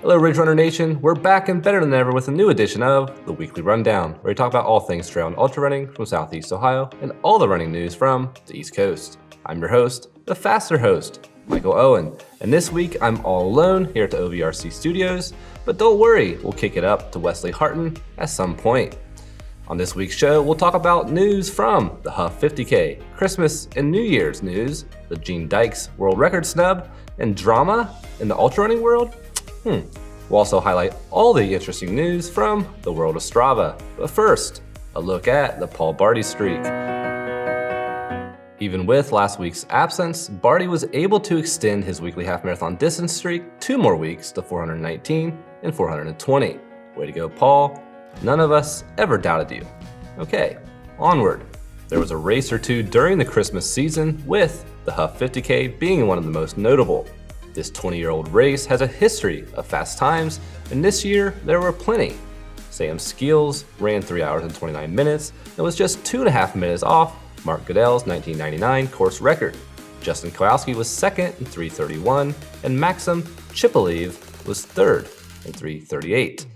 Hello Ridge Runner Nation, we're back and better than ever with a new edition of the Weekly Rundown, where we talk about all things trail and ultra running from Southeast Ohio and all the running news from the East Coast. I'm your host, the faster host, Michael Owen, and this week I'm all alone here at the OVRC studios, but don't worry, we'll kick it up to Wesley Harton at some point. On this week's show, we'll talk about news from the Huff 50k, Christmas and New Year's news, the Gene Dykes world record snub, and drama in the ultra running world. We'll also highlight all the interesting news from the world of Strava. But first, a look at the Paul Barty streak. Even with last week's absence, Barty was able to extend his weekly half marathon distance streak 2 more weeks to 419 and 420. Way to go, Paul. None of us ever doubted you. Okay, onward. There was a race or two during the Christmas season, with the Huff 50k being one of the most notable. This 20-year-old race has a history of fast times, and this year there were plenty. Sam Skeels ran 3 hours and 29 minutes and was just 2.5 minutes off Mark Goodell's 1999 course record. Justin Kowalski was second in 3:31, and Maxim Chipalev was third in 3:38.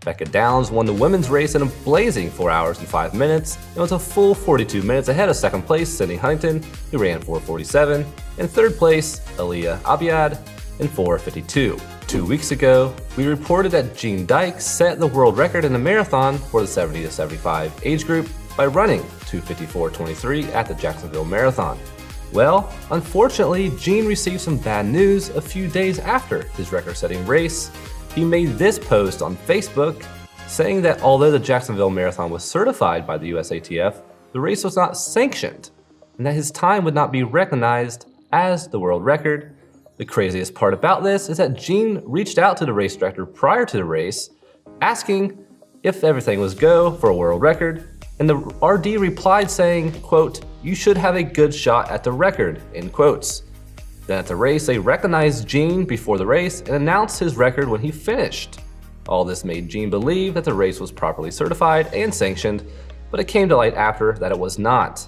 Becca Downs won the women's race in a blazing 4 hours and 5 minutes and was a full 42 minutes ahead of second place Sydney Huntington, who ran 4:47, and third place Aaliyah Abiad in 4:52. 2 weeks ago, we reported that Gene Dykes set the world record in the marathon for the 70 to 75 age group by running 2:54.23 at the Jacksonville Marathon. Well, unfortunately, Gene received some bad news a few days after his record-setting race. He made this post on Facebook saying that although the Jacksonville Marathon was certified by the USATF, the race was not sanctioned, and that his time would not be recognized as the world record. The craziest part about this is that Gene reached out to the race director prior to the race, asking if everything was go for a world record, and the RD replied saying, quote, "You should have a good shot at the record," end quotes. Then at the race, they recognized Gene before the race and announced his record when he finished. All this made Gene believe that the race was properly certified and sanctioned, but it came to light after that it was not.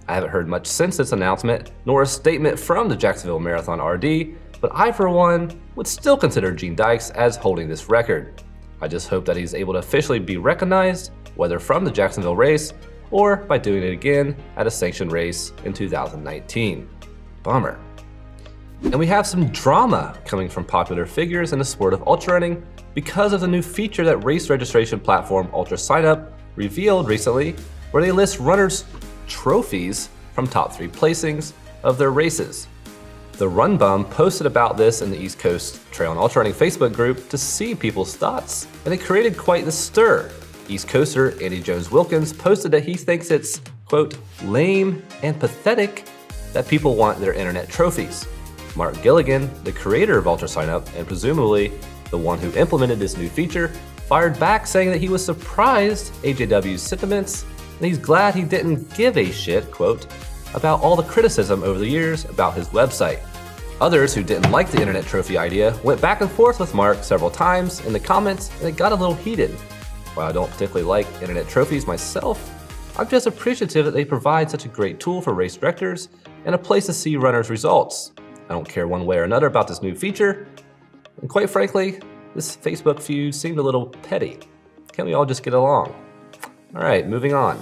I haven't heard much since this announcement, nor a statement from the Jacksonville Marathon RD, but I for one would still consider Gene Dykes as holding this record. I just hope that he's able to officially be recognized, whether from the Jacksonville race or by doing it again at a sanctioned race in 2019. Bummer. And we have some drama coming from popular figures in the sport of ultra running because of the new feature that race registration platform Ultra Signup revealed recently, where they list runners' trophies from top 3 placings of their races. The Run Bum posted about this in the East Coast Trail and Ultra Running Facebook group to see people's thoughts, and it created quite the stir. East Coaster Andy Jones Wilkins posted that he thinks it's, quote, lame and pathetic that people want their internet trophies. Mark Gilligan, the creator of Ultra Signup and presumably the one who implemented this new feature, fired back saying that he was surprised AJW's sentiments and he's glad he didn't give a shit, quote, about all the criticism over the years about his website. Others who didn't like the internet trophy idea went back and forth with Mark several times in the comments, and it got a little heated. While I don't particularly like internet trophies myself, I'm just appreciative that they provide such a great tool for race directors and a place to see runners' results. I don't care one way or another about this new feature, and quite frankly, this Facebook feud seemed a little petty. Can't we all just get along? Alright, moving on.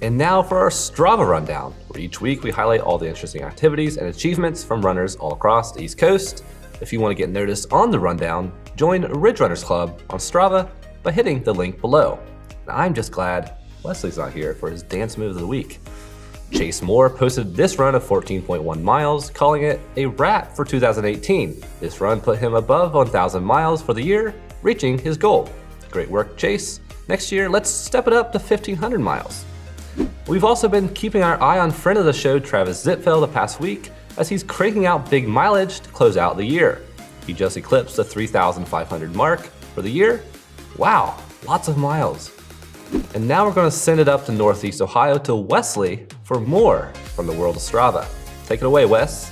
And now for our Strava rundown, where each week we highlight all the interesting activities and achievements from runners all across the East Coast. If you want to get noticed on the rundown, join Ridge Runners Club on Strava by hitting the link below. And I'm just glad Wesley's not here for his dance move of the week. Chase Moore posted this run of 14.1 miles, calling it a wrap for 2018. This run put him above 1,000 miles for the year, reaching his goal. Great work, Chase. Next year, let's step it up to 1,500 miles. We've also been keeping our eye on friend of the show, Travis Zitfeld, the past week, as he's cranking out big mileage to close out the year. He just eclipsed the 3,500 mark for the year. Wow, lots of miles. And now we're going to send it up to Northeast Ohio to Wesley for more from the world of Strava. Take it away, Wes.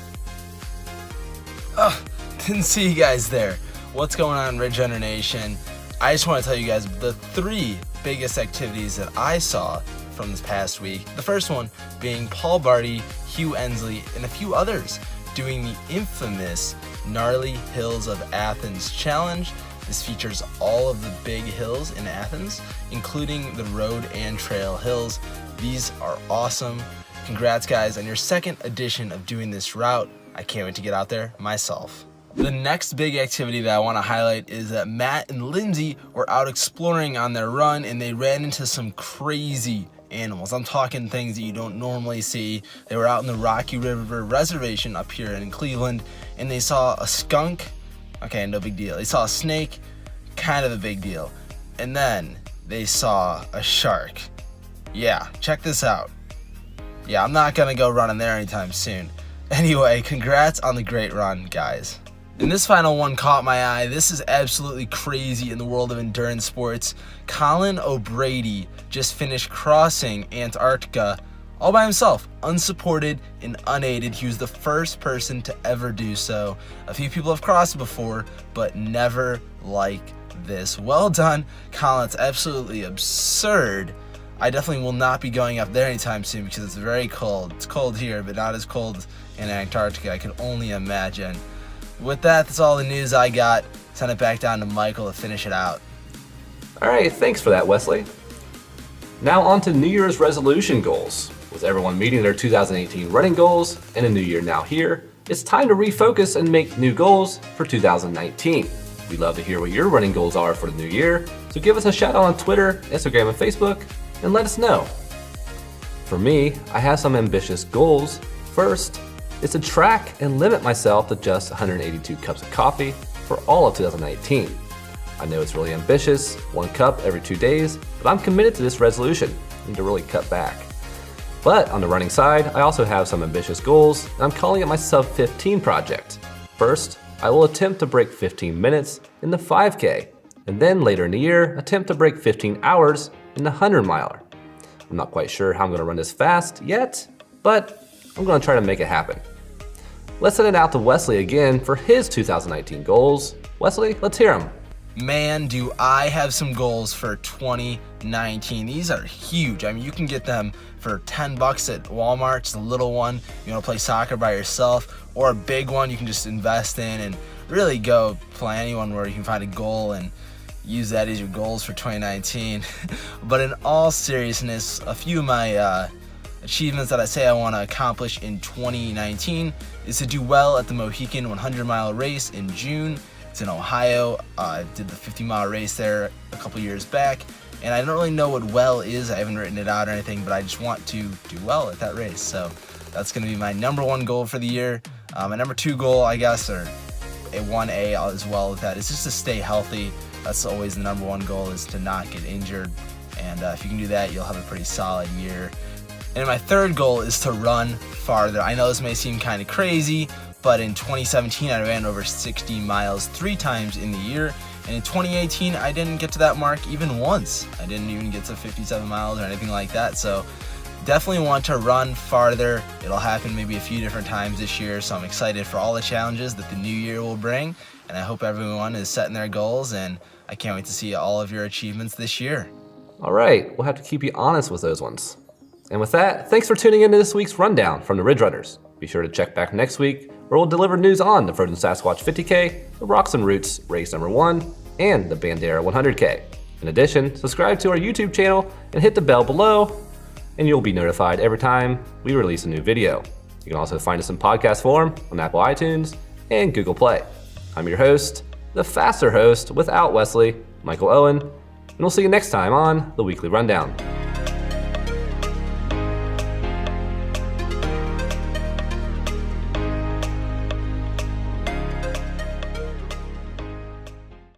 Didn't see you guys there. What's going on, Ridge Runner Nation? I just want to tell you guys the 3 biggest activities that I saw from this past week. The first one being Paul Barty, Hugh Ensley, and a few others doing the infamous Gnarly Hills of Athens challenge. This features all of the big hills in Athens, including the road and trail hills. These are awesome. Congrats guys on your second edition of doing this route. I can't wait to get out there myself. The next big activity that I want to highlight is that Matt and Lindsay were out exploring on their run and they ran into some crazy animals. I'm talking things that you don't normally see. They were out in the Rocky River Reservation up here in Cleveland and they saw a skunk. Okay, no big deal. They saw a snake, kind of a big deal. And then they saw a shark. Yeah, check this out. Yeah, I'm not gonna go running there anytime soon. Anyway, congrats on the great run, guys. And this final one caught my eye. This is absolutely crazy in the world of endurance sports. Colin O'Brady just finished crossing Antarctica all by himself, unsupported and unaided. He was the first person to ever do so. A few people have crossed before, but never like this. Well done, Colin. It's absolutely absurd. I definitely will not be going up there anytime soon because it's very cold. It's cold here, but not as cold in Antarctica. I can only imagine. With that, that's all the news I got. Send it back down to Michael to finish it out. All right, thanks for that, Wesley. Now on to New Year's resolution goals. With everyone meeting their 2018 running goals and a new year now here, it's time to refocus and make new goals for 2019. We'd love to hear what your running goals are for the new year, so give us a shout out on Twitter, Instagram, and Facebook, and let us know. For me, I have some ambitious goals. First, is to track and limit myself to just 182 cups of coffee for all of 2019. I know it's really ambitious, 1 cup every 2 days, but I'm committed to this resolution. I need to really cut back. But on the running side, I also have some ambitious goals, and I'm calling it my Sub 15 project. First, I will attempt to break 15 minutes in the 5K, and then later in the year, attempt to break 15 hours in the 100 miler. I'm not quite sure how I'm gonna run this fast yet, but I'm gonna try to make it happen. Let's send it out to Wesley again for his 2019 goals. Wesley, let's hear them. Man, do I have some goals for 2019. These are huge. I mean, you can get them for $10 at Walmart. It's a little one. You want to play soccer by yourself, or a big one you can just invest in and really go play anyone where you can find a goal and use that as your goals for 2019. But in all seriousness, a few of my achievements that I say I want to accomplish in 2019 is to do well at the Mohican 100-mile race in June. It's in Ohio. I did the 50-mile race there a couple years back, and I don't really know what well is. I haven't written it out or anything, but I just want to do well at that race. So that's going to be my number 1 goal for the year. My number 2 goal, I guess, or a 1A as well with that, is just to stay healthy. That's always the number 1 goal, is to not get injured. And if you can do that, you'll have a pretty solid year. And my 3rd goal is to run farther. I know this may seem kind of crazy, but in 2017, I ran over 60 miles 3 times in the year. And in 2018, I didn't get to that mark even once. I didn't even get to 57 miles or anything like that. So definitely want to run farther. It'll happen maybe a few different times this year. So I'm excited for all the challenges that the new year will bring. And I hope everyone is setting their goals. And I can't wait to see all of your achievements this year. All right, we'll have to keep you honest with those ones. And with that, thanks for tuning into this week's rundown from the Ridge Runners. Be sure to check back next week, where we'll deliver news on the Feuds and Sasquatch 50k, the Rocks and Roots race number 1, and the Bandera 100k. In addition, subscribe to our YouTube channel and hit the bell below, and you'll be notified every time we release a new video. You can also find us in podcast form on Apple iTunes and Google Play. I'm your host, the faster host without Wesley, Michael Owen, and we'll see you next time on the Weekly Rundown.